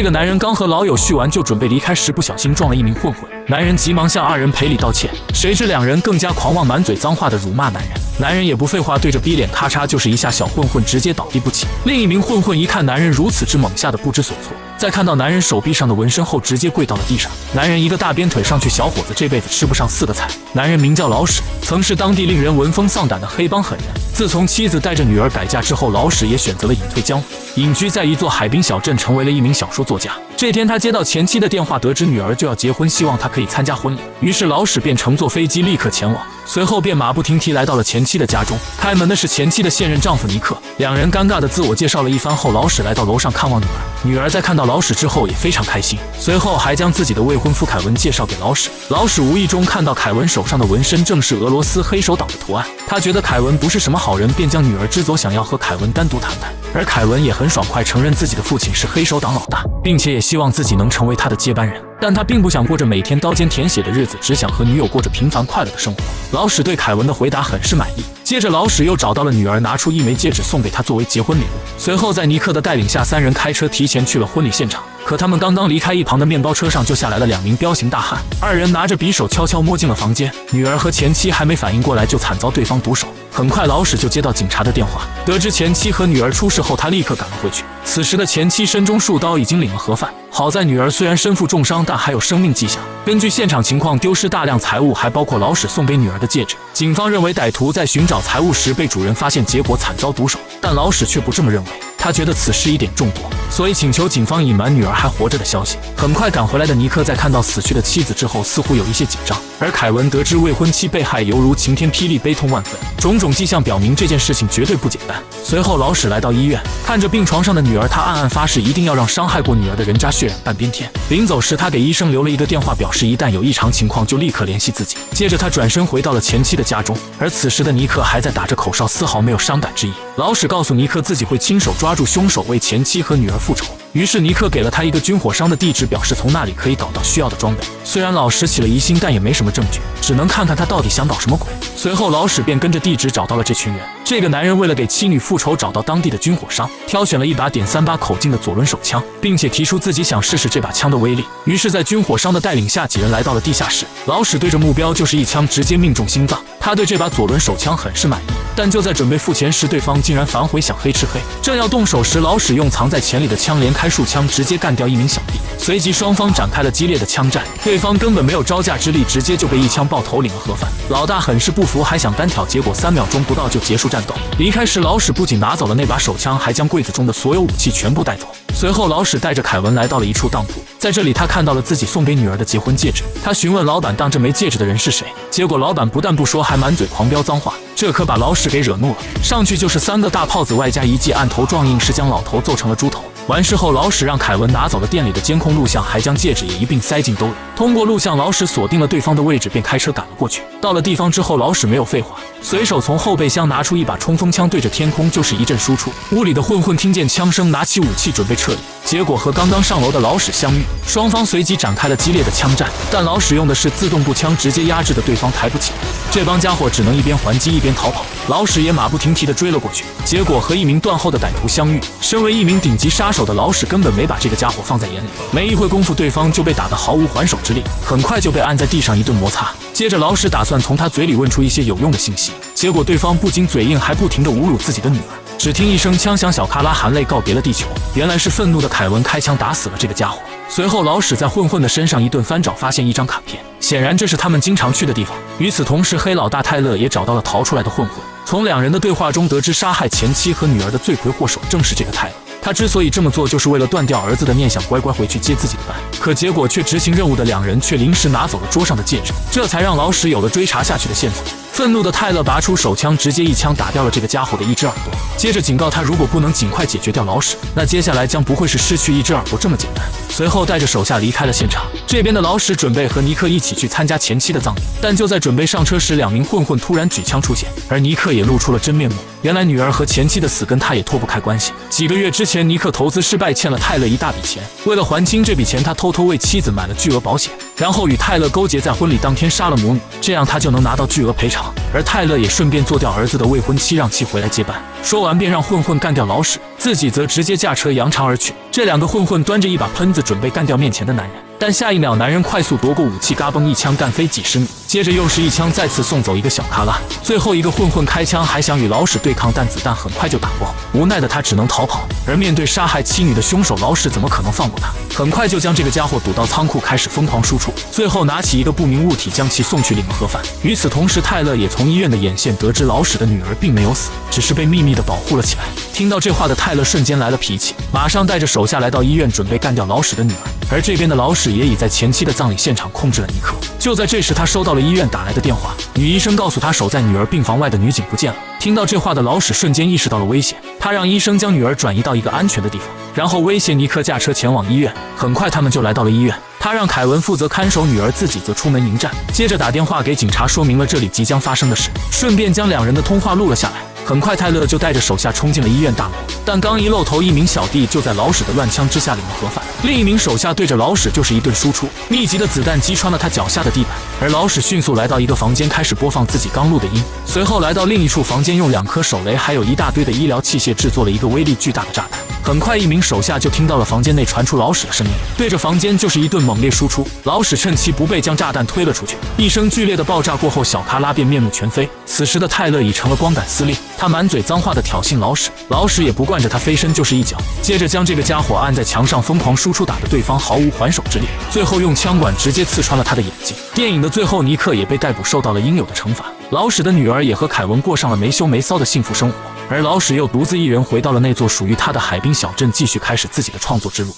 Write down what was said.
这个男人刚和老友叙完就准备离开时，不小心撞了一名混混。男人急忙向二人赔礼道歉，谁知两人更加狂妄，满嘴脏话的辱骂男人。男人也不废话，对着逼脸咔嚓就是一下，小混混直接倒地不起。另一名混混一看男人如此之猛，吓得不知所措。在看到男人手臂上的纹身后，直接跪到了地上。男人一个大鞭腿上去，小伙子这辈子吃不上4个菜。男人名叫老史，曾是当地令人闻风丧胆的黑帮狠人。自从妻子带着女儿改嫁之后，老史也选择了隐退江湖，隐居在一座海滨小镇，成为了一名小说作家。这天，他接到前妻的电话，得知女儿就要结婚，希望他可以参加婚礼。于是老史便乘坐飞机立刻前往，随后便马不停蹄来到了前妻的家中。开门的是前妻的现任丈夫尼克，两人尴尬的自我介绍了一番后，老史来到楼上看望女儿。女儿在看到老史之后也非常开心，随后还将自己的未婚夫凯文介绍给老史。老史无意中看到凯文手上的纹身正是俄罗斯黑手党的图案，他觉得凯文不是什么好人，便将女儿支走，想要和凯文单独谈谈。而凯文也很爽快承认自己的父亲是黑手党老大，并且也希望自己能成为他的接班人。但他并不想过着每天刀尖舔血的日子，只想和女友过着平凡快乐的生活。老史对凯文的回答很是满意，接着老史又找到了女儿，拿出一枚戒指送给她作为结婚礼物。随后在尼克的带领下，三人开车提前去了婚礼现场。可他们刚刚离开，一旁的面包车上就下来了2名彪形大汉，二人拿着匕首悄悄摸进了房间。女儿和前妻还没反应过来，就惨遭对方毒手。很快老史就接到警察的电话，得知前妻和女儿出事后，他立刻赶了回去。此时的前妻身中数刀，已经领了盒饭。好在女儿虽然身负重伤，但还有生命迹象。根据现场情况，丢失大量财物，还包括老史送给女儿的戒指。警方认为歹徒在寻找财物时被主人发现，结果惨遭毒手。但老史却不这么认为，他觉得此事一点中毒，所以请求警方隐瞒女儿还活着的消息。很快赶回来的尼克在看到死去的妻子之后，似乎有一些紧张，而凯文得知未婚妻被害，犹如晴天霹雳，悲痛万分。种种迹象表明这件事情绝对不简单。随后老史来到医院，看着病床上的女儿，他暗暗发誓一定要让伤害过女儿的人渣血染半边天。临走时，他给医生留了一个电话，表示一旦有异常情况就立刻联系自己。接着他转身回到了前妻的家中，而此时的尼克还在打着口哨，丝毫没有伤感之意。老史告诉尼克自己会亲手抓住凶手，为前妻和女儿复仇。于是尼克给了他一个军火商的地址，表示从那里可以搞到需要的装备。虽然老史起了疑心，但也没什么证据，只能看看他到底想搞什么鬼。随后老史便跟着地址找到了这群人。这个男人为了给妻女复仇，找到当地的军火商，挑选了一把.38口径的左轮手枪，并且提出自己想试试这把枪的威力。于是在军火商的带领下，几人来到了地下室。老史对着目标就是一枪，直接命中心脏。他对这把左轮手枪很是满意，但就在准备付钱时，对方竟然反悔想黑吃黑。正要动手时，老史用藏在钱里的枪连开数枪，直接干掉一名小弟。随即双方展开了激烈的枪战，对方根本没有招架之力，直接就被一枪爆头，领了盒饭。老大很是不服，还想单挑，结果3秒钟不到就结束战斗。离开时，老史不仅拿走了那把手枪，还将柜子中的所有武器全部带走。随后老史带着凯文来到了一处当铺，在这里他看到了自己送给女儿的结婚戒指。他询问老板当这枚戒指的人是谁，结果老板不但不说，还满嘴狂飙脏话，这可把老史给惹怒了。上去就是3个大炮子，外加一记按头撞，硬是将老头揍成了猪头。完事后，老史让凯文拿走了店里的监控录像，还将戒指也一并塞进兜里。通过录像，老史锁定了对方的位置，便开车赶了过去。到了地方之后，老史没有废话，随手从后备箱拿出一把冲锋枪，对着天空就是一阵输出。屋里的混混听见枪声，拿起武器准备撤离，结果和刚刚上楼的老史相遇，双方随即展开了激烈的枪战。但老史用的是自动步枪，直接压制的对方抬不起来，这帮家伙只能一边还击一边逃跑。老史也马不停蹄地追了过去，结果和一名断后的歹徒相遇。身为一名顶级杀手的老史根本没把这个家伙放在眼里，没一会功夫，对方就被打得毫无还手之力，很快就被按在地上一顿摩擦。接着老史打算从他嘴里问出一些有用的信息，结果对方不仅嘴硬，还不停地侮辱自己的女儿。只听一声枪响，小卡拉含泪告别了地球。原来是愤怒的凯文开枪打死了这个家伙。随后老史在混混的身上一顿翻找，发现一张卡片，显然这是他们经常去的地方。与此同时，黑老大泰勒也找到了逃出来的混混，从2人的对话中得知杀害前妻和女儿的罪魁祸首正是这个泰勒。他之所以这么做，就是为了断掉儿子的念想，乖乖回去接自己的班。可结果却执行任务的2人却临时拿走了桌上的戒指，这才让老史有了追查下去的线索。愤怒的泰勒拔出手枪，直接一枪打掉了这个家伙的一只耳朵，接着警告他，如果不能尽快解决掉老史，那接下来将不会是失去一只耳朵这么简单。随后带着手下离开了现场。这边的老史准备和尼克一起去参加前妻的葬礼，但就在准备上车时，2名混混突然举枪出现，而尼克也露出了真面目。原来女儿和前妻的死跟他也脱不开关系。几个月之前，尼克投资失败，欠了泰勒一大笔钱，为了还清这笔钱，他偷偷为妻子买了巨额保险，然后与泰勒勾结，在婚礼当天杀了母女，这样他就能拿到巨额赔偿。而泰勒也顺便做掉儿子的未婚妻，让其回来接班。说完便让混混干掉老史。自己则直接驾车扬长而去。这两个混混端着一把喷子准备干掉面前的男人，但下一秒男人快速夺过武器，嘎嘣一枪干飞几十米，接着又是一枪再次送走一个小卡拉。最后一个混混开枪还想与老史对抗，但子弹很快就打光，无奈的他只能逃跑。而面对杀害妻女的凶手，老史怎么可能放过他？很快就将这个家伙堵到仓库，开始疯狂输出，最后拿起一个不明物体将其送去领了盒饭。与此同时，泰勒也从医院的眼线得知老史的女儿并没有死，只是被秘密的保护了起来。听到这话的泰勒瞬间来了脾气，马上带着手下来到医院准备干掉老史的女儿。而这边的老史也已在前妻的葬礼现场控制了尼克。就在这时，他收到了医院打来的电话，女医生告诉他守在女儿病房外的女警不见了。听到这话的老史瞬间意识到了危险，他让医生将女儿转移到一个安全的地方，然后威胁尼克驾车前往医院。很快他们就来到了医院，他让凯文负责看守女儿，自己则出门迎战，接着打电话给警察说明了这里即将发生的事，顺便将两人的通话录了下来。很快泰勒就带着手下冲进了医院大楼，但刚一露头，一名小弟就在老史的乱枪之下领了盒饭。另一名手下对着老史就是一顿输出，密集的子弹击穿了他脚下的地板。而老史迅速来到一个房间，开始播放自己刚录的音，随后来到另一处房间，用2颗手雷还有一大堆的医疗器械制作了一个威力巨大的炸弹。很快一名手下就听到了房间内传出老史的声音，对着房间就是一顿猛烈输出。老史趁其不备将炸弹推了出去，一声剧烈的爆炸过后，小卡拉便面目全非。此时的泰勒已成了光杆司令，他满嘴脏话的挑衅老史，老史也不惯着他，飞身就是一脚，接着将这个家伙按在墙上疯狂输出，打得对方毫无还手之力，最后用枪管直接刺穿了他的眼睛。电影的最后，尼克也被逮捕，受到了应有的惩罚。老史的女儿也和凯文过上了没羞没臊的幸福生活，而老史又独自一人回到了那座属于他的海滨小镇，继续开始自己的创作之路。